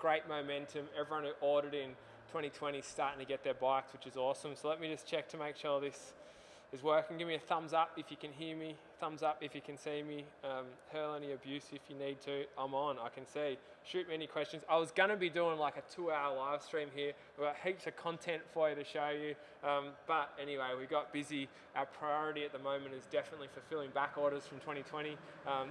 great momentum. Everyone who ordered in 2020 is starting to get their bikes, which is awesome. So let me just check to make sure this is working. Give me a thumbs up if you can hear me, thumbs up if you can see me, hurl any abuse if you need to. I'm on, I can see. Shoot me any questions. I was gonna be doing like a 2-hour live stream here. We've got heaps of content for you to show you. But anyway, we got busy. Our priority at the moment is definitely fulfilling back orders from 2020.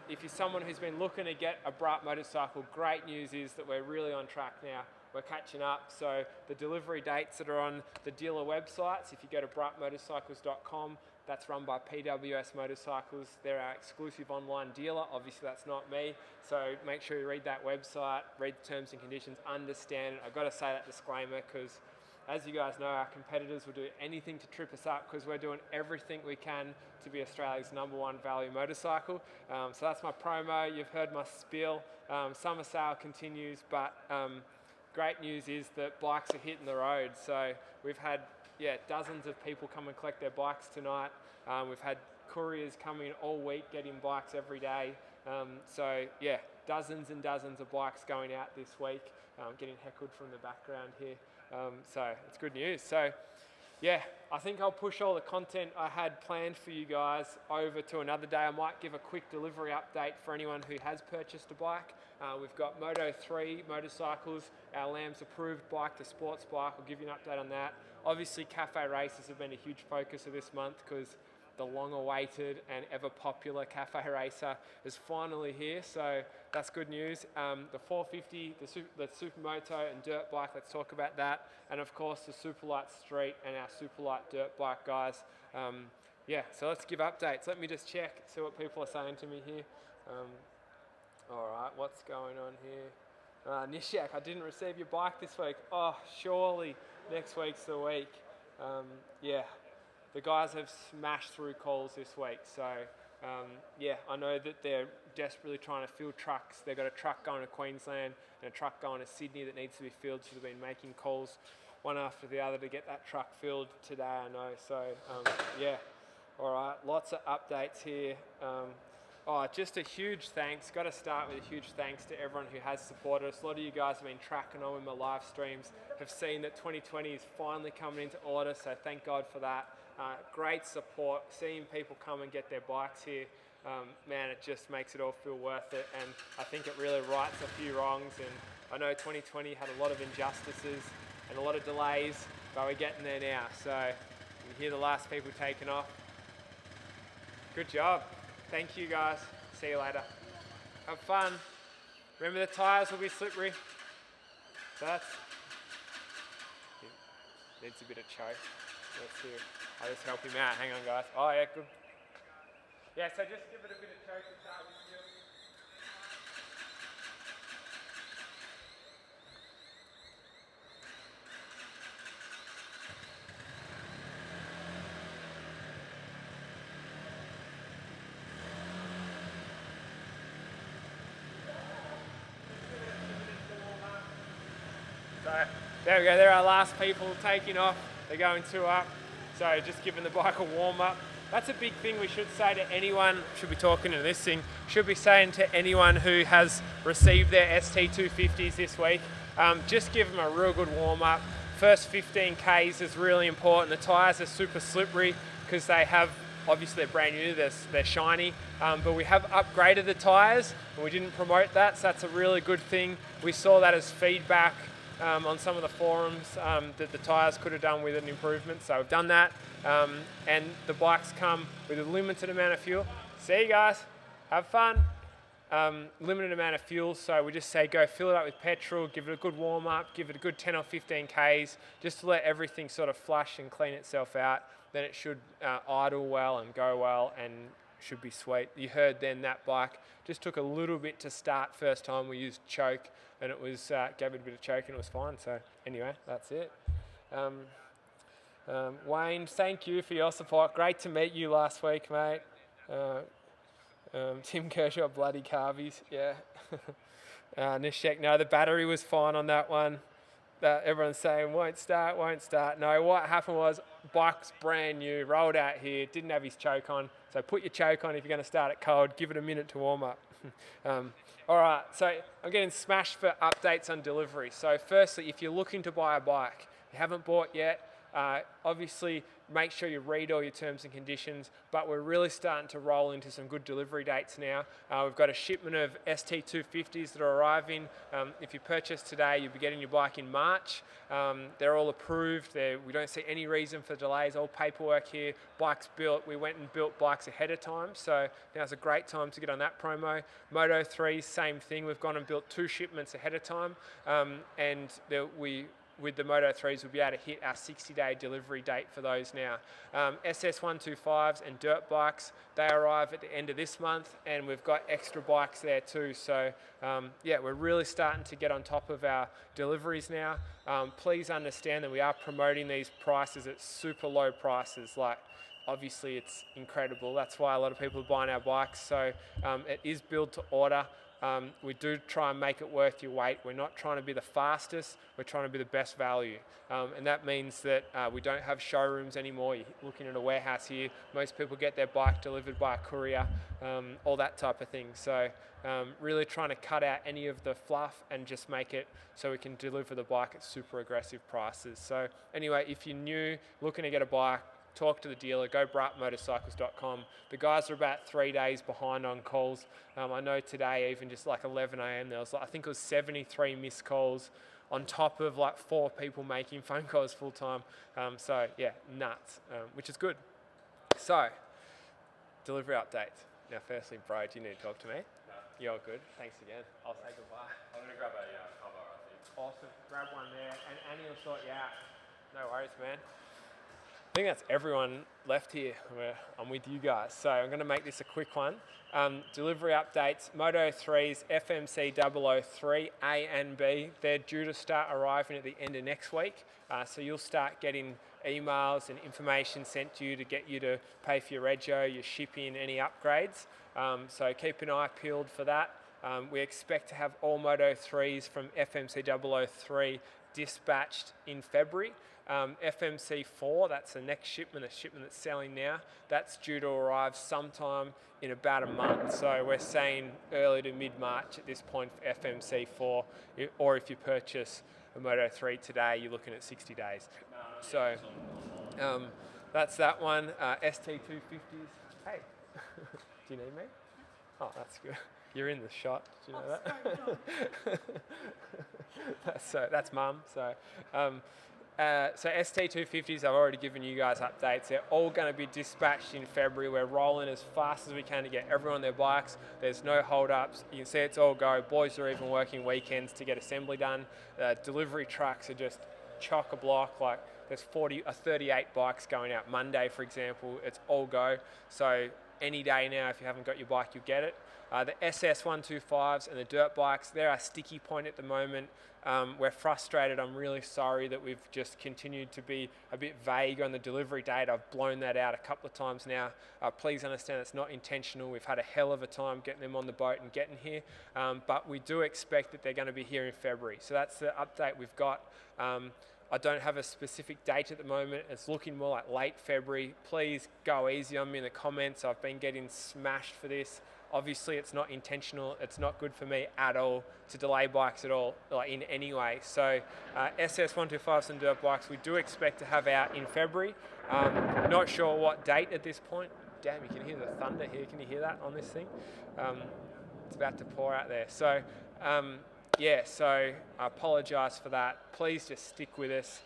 If you're someone who's been looking to get a Braaap motorcycle, great news is that we're really on track now. We're catching up, so the delivery dates that are on the dealer websites, if you go to braapmotorcycles.com, that's run by PWS Motorcycles. They're our exclusive online dealer. Obviously, that's not me, so make sure you read that website, read the terms and conditions, understand it. I've got to say that disclaimer because, as you guys know, our competitors will do anything to trip us up because we're doing everything we can to be Australia's #1 value motorcycle. So that's my promo. You've heard my spiel. Summer sale continues, but great news is that bikes are hitting the road. So we've had dozens of people come and collect their bikes tonight. We've had couriers coming all week getting bikes every day. So dozens and dozens of bikes going out this week. Getting heckled from the background here. So it's good news. So I think I'll push all the content I had planned for you guys over to another day. I might give a quick delivery update for anyone who has purchased a bike. We've got Moto 3 motorcycles, our Lamb's approved bike, the sports bike. I'll give you an update on that. Obviously, cafe races have been a huge focus of this month because the long-awaited and ever-popular cafe racer is finally here, so that's good news. The 450, the Supermoto and dirt bike, let's talk about that. And of course, the Superlight Street and our Superlight dirt bike, guys. So let's give updates. Let me just check, see what people are saying to me here. All right, what's going on here? Nishak, I didn't receive your bike this week. Oh, surely next week's the week. The guys have smashed through calls this week, so I know that they're desperately trying to fill trucks. They've got a truck going to Queensland and a truck going to Sydney that needs to be filled, so they've been making calls one after the other to get that truck filled today, I know. So all right, lots of updates here. Just a huge thanks. Got to start with a huge thanks to everyone who has supported us. A lot of you guys have been tracking on with my live streams, have seen that 2020 is finally coming into order, so thank God for that. Great support, seeing people come and get their bikes here, man, it just makes it all feel worth it, and I think it really rights a few wrongs. And I know 2020 had a lot of injustices and a lot of delays, but we're getting there now. So you hear the last people taking off. Good job. Thank you, guys. See you later. Have fun. Remember, the tyres will be slippery. So needs a bit of choke. Let's hear. I'll just help him out. Hang on, guys. Oh, yeah, good. Yeah, so just give it a bit of choke to start with. So there we go. There are our last people taking off. They're going 2 up. So just giving the bike a warm up. That's a big thing we should say to anyone, should be talking to this thing, should be saying to anyone who has received their ST250s this week, just give them a real good warm up. First 15 Ks is really important. The tyres are super slippery because they have, obviously they're brand new, they're shiny, but we have upgraded the tyres and we didn't promote that, so that's a really good thing. We saw that as feedback on some of the forums that the tyres could have done with an improvement, so we've done that. And the bikes come with a limited amount of fuel. See you guys, have fun. Limited amount of fuel, so we just say go fill it up with petrol, give it a good warm up, give it a good 10 or 15 Ks, just to let everything sort of flush and clean itself out. Then it should idle well and go well and should be sweet. You heard then that bike just took a little bit to start first time we used choke, and it was gave it a bit of choke and it was fine. So anyway, that's it. Wayne, thank you for your support. Great to meet you last week, mate. Tim Kershaw, bloody carvies, yeah. Nishek, no, the battery was fine on that one. Everyone's saying won't start. No, what happened was bike's brand new, rolled out here, didn't have his choke on. So put your choke on if you're going to start it cold. Give it a minute to warm up. All right, so I'm getting smashed for updates on delivery. So firstly, if you're looking to buy a bike, you haven't bought yet, obviously make sure you read all your terms and conditions, but we're really starting to roll into some good delivery dates now. We've got a shipment of ST250s that are arriving. If you purchase today, you'll be getting your bike in March. They're all approved. We don't see any reason for delays. All paperwork here, bikes built. We went and built bikes ahead of time, so now's a great time to get on that promo. Moto 3, same thing. We've gone and built 2 shipments ahead of time, and with the Moto 3s, we'll be able to hit our 60-day delivery date for those now. SS125s and dirt bikes, they arrive at the end of this month, and we've got extra bikes there too. So yeah, we're really starting to get on top of our deliveries now. Please understand that we are promoting these prices at super low prices. Like, obviously it's incredible. That's why a lot of people are buying our bikes. So it is build to order. We do try and make it worth your weight. We're not trying to be the fastest, we're trying to be the best value. And that means that we don't have showrooms anymore. You're looking at a warehouse here. Most people get their bike delivered by a courier, all that type of thing. So really trying to cut out any of the fluff and just make it so we can deliver the bike at super aggressive prices. So anyway, if you're new, looking to get a bike, talk to the dealer, go braapmotorcycles.com. The guys are about 3 days behind on calls. I know today, even just like 11 a.m, there was, I think it was 73 missed calls on top of like 4 people making phone calls full time. So yeah, nuts, which is good. So, delivery update. Now firstly, bro, do you need to talk to me? No. You're good, thanks again. I'll say goodbye. I'm going to grab a cover, I think. Awesome, grab one there, and Annie will sort you out. No worries, man. I think that's everyone left here. I'm with you guys. So I'm going to make this a quick one. Delivery updates, Moto 3s, FMC 003, A and B. They're due to start arriving at the end of next week. So you'll start getting emails and information sent to you to get you to pay for your rego, your shipping, any upgrades. So keep an eye peeled for that. We expect to have all Moto 3s from FMC 003 dispatched in February. FMC 4, that's the next shipment, the shipment that's selling now, that's due to arrive sometime in about a month. So we're saying early to mid-March at this point for FMC 4, or if you purchase a Moto 3 today, you're looking at 60 days. So that's that one. ST250s. Hey, do you need me? Oh, that's good. You're in the shot. Do you know that? That's mum. So ST250s, I've already given you guys updates. They're all going to be dispatched in February. We're rolling as fast as we can to get everyone on their bikes. There's no hold-ups. You can see it's all go. Boys are even working weekends to get assembly done. Delivery trucks are just chock-a-block. Like, there's 38 bikes going out Monday, for example. It's all go. So any day now, if you haven't got your bike, you'll get it. The SS125s and the dirt bikes, they're our sticky point at the moment. We're frustrated. I'm really sorry that we've just continued to be a bit vague on the delivery date. I've blown that out a couple of times now. Please understand it's not intentional. We've had a hell of a time getting them on the boat and getting here, but we do expect that they're going to be here in February. So that's the update we've got. I don't have a specific date at the moment. It's looking more like late February. Please go easy on me in the comments. I've been getting smashed for this. Obviously, it's not intentional. It's not good for me at all to delay bikes at all, like in any way. So SS125s and dirt bikes, we do expect to have out in February. Not sure what date at this point. Damn, you can hear the thunder here. Can you hear that on this thing? It's about to pour out there. So yeah, so I apologise for that. Please just stick with us.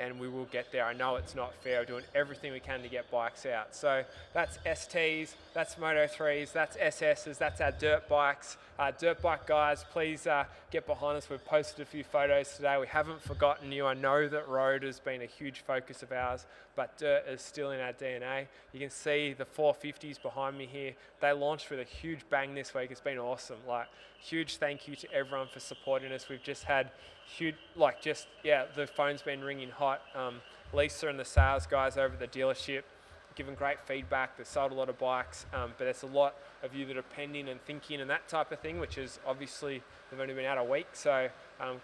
And we will get there. I know it's not fair. We're doing everything we can to get bikes out. So that's STs, that's Moto 3s, that's SSs, that's our dirt bikes. Dirt bike guys, please get behind us. We've posted a few photos today. We haven't forgotten you. I know that road has been a huge focus of ours, but dirt is still in our DNA. You can see the 450s behind me here. They launched with a huge bang this week. It's been awesome. Like, huge thank you to everyone for supporting us. We've just had huge, the phone's been ringing hot. Lisa and the sales guys over at the dealership given great feedback. They've sold a lot of bikes, but there's a lot of you that are pending and thinking and that type of thing, which is obviously they've only been out a week. So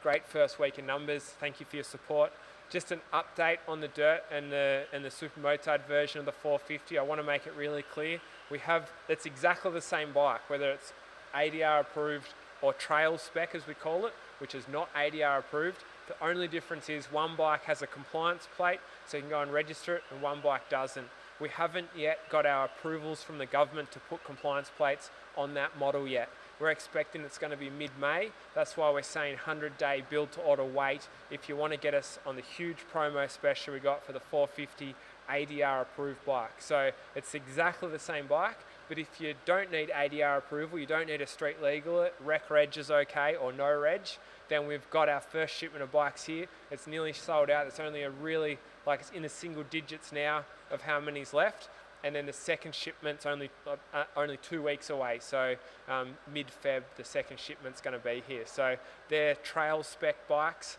great first week in numbers. Thank you for your support. Just an update on the dirt and the super motard version of the 450. I want to make it really clear. It's exactly the same bike, whether it's ADR approved or trail spec as we call it, which is not ADR approved. The only difference is one bike has a compliance plate, so you can go and register it, and one bike doesn't. We haven't yet got our approvals from the government to put compliance plates on that model yet. We're expecting it's going to be mid-May. That's why we're saying 100-day build to order wait. If you want to get us on the huge promo special we got for the 450 ADR approved bike. So it's exactly the same bike, but if you don't need ADR approval, you don't need a street legal, rec reg is okay or no reg, then we've got our first shipment of bikes here. It's nearly sold out. It's only it's in the single digits now of how many's left. And then the second shipment's only 2 weeks away. So mid-Feb, the second shipment's going to be here. So they're trail spec bikes,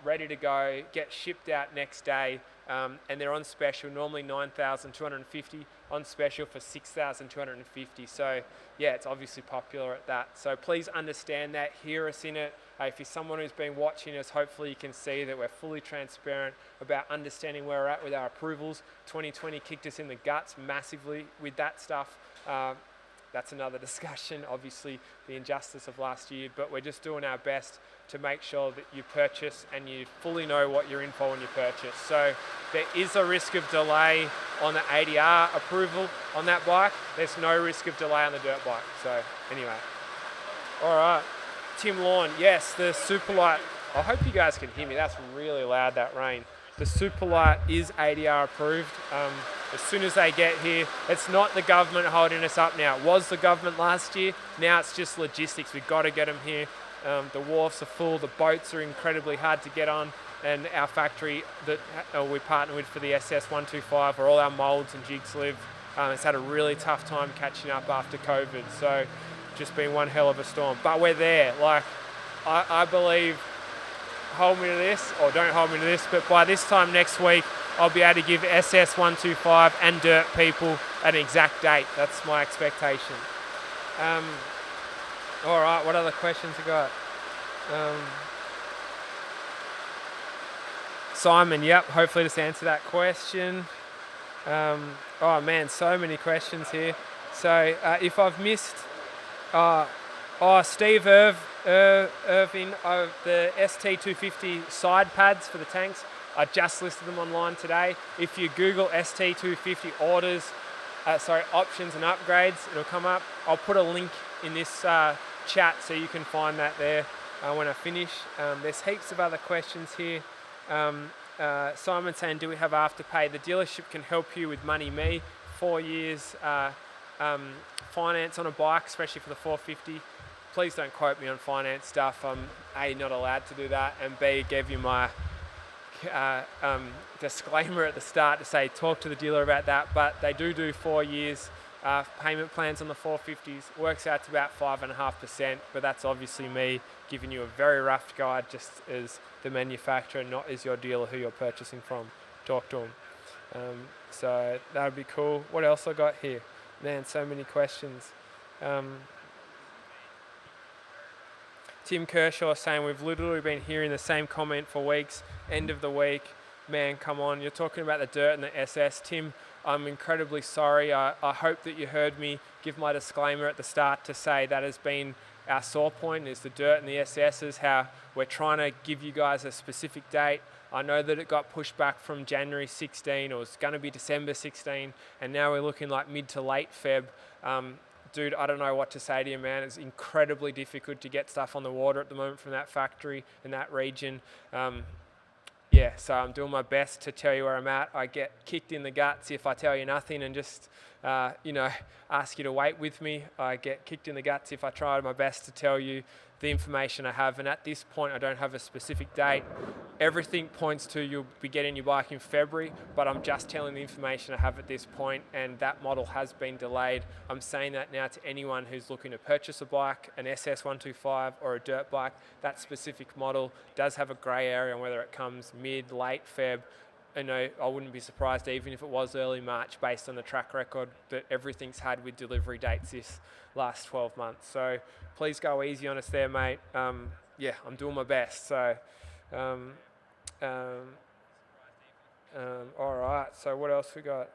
ready to go, get shipped out next day, and they're on special, normally 9,250, on special for 6,250. So yeah, it's obviously popular at that. So please understand that, hear us in it. If you're someone who's been watching us, hopefully you can see that we're fully transparent about understanding where we're at with our approvals. 2020 kicked us in the guts massively with that stuff. That's another discussion, obviously the injustice of last year, but we're just doing our best to make sure that you purchase and you fully know what you're in for when you purchase. So there is a risk of delay on the ADR approval on that bike. There's no risk of delay on the dirt bike. So anyway, all right. Tim Lawn, yes, the Superlight. I hope you guys can hear me. That's really loud, that rain. The Superlight is ADR approved. As soon as they get here, it's not the government holding us up now. It was the government last year. Now it's just logistics. We've got to get them here. The wharfs are full. The boats are incredibly hard to get on. And our factory that we partner with for the SS125, where all our molds and jigs live, it's had a really tough time catching up after COVID. So just been one hell of a storm. But we're there. Like, I believe, hold me to this, or don't hold me to this, but by this time next week, I'll be able to give SS125 and dirt people an exact date. That's my expectation. All right, what other questions we got? Simon, yep, hopefully just answer that question. Oh man, so many questions here. So if I've missed, Steve Irving of the ST250 side pads for the tanks, I just listed them online today. If you Google ST250 options and upgrades, it'll come up. I'll put a link in this chat so you can find that there when I finish. There's heaps of other questions here. Simon saying, do we have Afterpay? The dealership can help you with Money Me, 4 years finance on a bike, especially for the 450. Please don't quote me on finance stuff. I'm A, not allowed to do that, and B, gave you my disclaimer at the start to say talk to the dealer about that, but they do 4 years payment plans on the 450s. Works out to about 5.5%, but that's obviously me giving you a very rough guide just as the manufacturer, not as your dealer who you're purchasing from. Talk to them. So that would be cool. What else I got here? Man, so many questions. Tim Kershaw saying, we've literally been hearing the same comment for weeks. End of the week. Man, come on. You're talking about the dirt and the SS. Tim, I'm incredibly sorry. I hope that you heard me give my disclaimer at the start to say that has been our sore point, is the dirt and the SSs, how we're trying to give you guys a specific date. I know that it got pushed back from January 16, or it was going to be December 16, and now we're looking like mid to late Feb. Dude, I don't know what to say to you, man. It's incredibly difficult to get stuff on the water at the moment from that factory in that region. Yeah, so I'm doing my best to tell you where I'm at. I get kicked in the guts if I tell you nothing and just, ask you to wait with me. I get kicked in the guts if I try my best to tell you the information I have. And at this point, I don't have a specific date. Everything points to you'll be getting your bike in February, but I'm just telling the information I have at this point, and that model has been delayed. I'm saying that now to anyone who's looking to purchase a bike, an SS125 or a dirt bike. That specific model does have a grey area on whether it comes mid, late Feb. I wouldn't be surprised even if it was early March based on the track record that everything's had with delivery dates this last 12 months. So please go easy on us there, mate. Yeah, I'm doing my best. So, all right. So what else we got?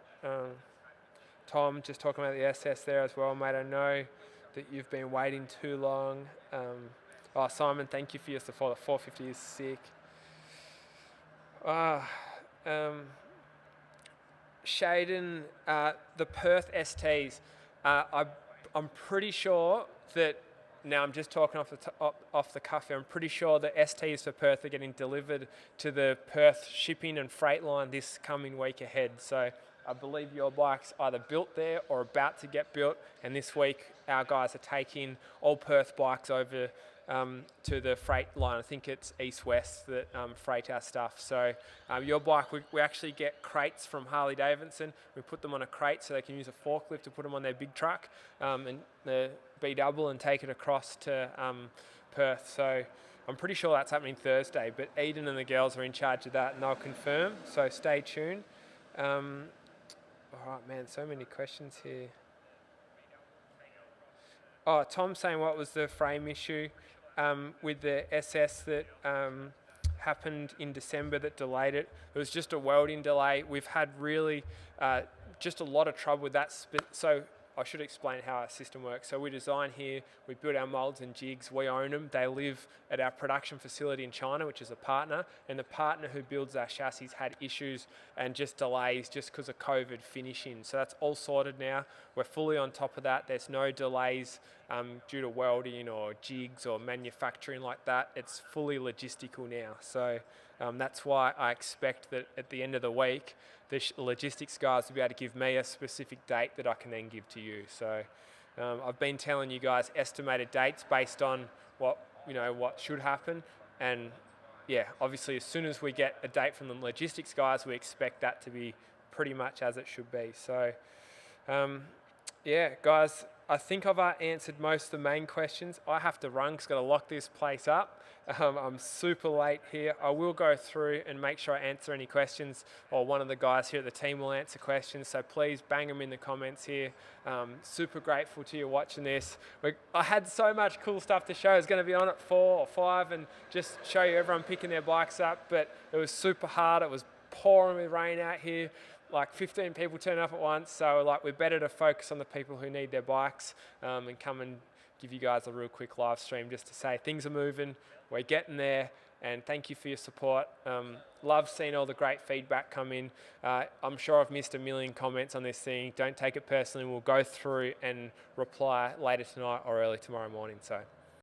Tom, just talking about the SS there as well, mate. I know that you've been waiting too long. Simon, thank you for your support. The 450 is sick. Shaden, the Perth STs, I'm pretty sure that, now I'm just talking off the cuff here, I'm pretty sure the STs for Perth are getting delivered to the Perth shipping and freight line this coming week ahead. So I believe your bike's either built there or about to get built, and this week our guys are taking all Perth bikes over to the freight line. I think it's east-west that freight our stuff. So your bike, we actually get crates from Harley Davidson. We put them on a crate so they can use a forklift to put them on their big truck and the B-double and take it across to Perth. So I'm pretty sure that's happening Thursday, but Eden and the girls are in charge of that and they'll confirm. So stay tuned. All right, man, so many questions here. Oh, Tom's saying what was the frame issue with the SS that happened in December that delayed it. It was just a welding delay. We've had really just a lot of trouble with that. So I should explain how our system works. So we design here, we build our molds and jigs, we own them. They live at our production facility in China, which is a partner, and the partner who builds our chassis had issues and just delays just because of COVID finishing. So that's all sorted now. We're fully on top of that. There's no delays due to welding or jigs or manufacturing like that. It's fully logistical now. So that's why I expect that at the end of the week, the logistics guys will be able to give me a specific date that I can then give to you. So I've been telling you guys estimated dates based on what should happen, and yeah, obviously as soon as we get a date from the logistics guys, we expect that to be pretty much as it should be. So yeah, guys, I think I've answered most of the main questions. I have to run because I've got to lock this place up. I'm super late here. I will go through and make sure I answer any questions, or one of the guys here at the team will answer questions. So please bang them in the comments here. Super grateful to you watching this. I had so much cool stuff to show. I was going to be on at 4 or 5 and just show you everyone picking their bikes up, but it was super hard. It was pouring with rain out here. Like 15 people turn up at once, so like we're better to focus on the people who need their bikes and come and give you guys a real quick live stream just to say things are moving, we're getting there, and thank you for your support. Love seeing all the great feedback come in. I'm sure I've missed a million comments on this thing. Don't take it personally. We'll go through and reply later tonight or early tomorrow morning. So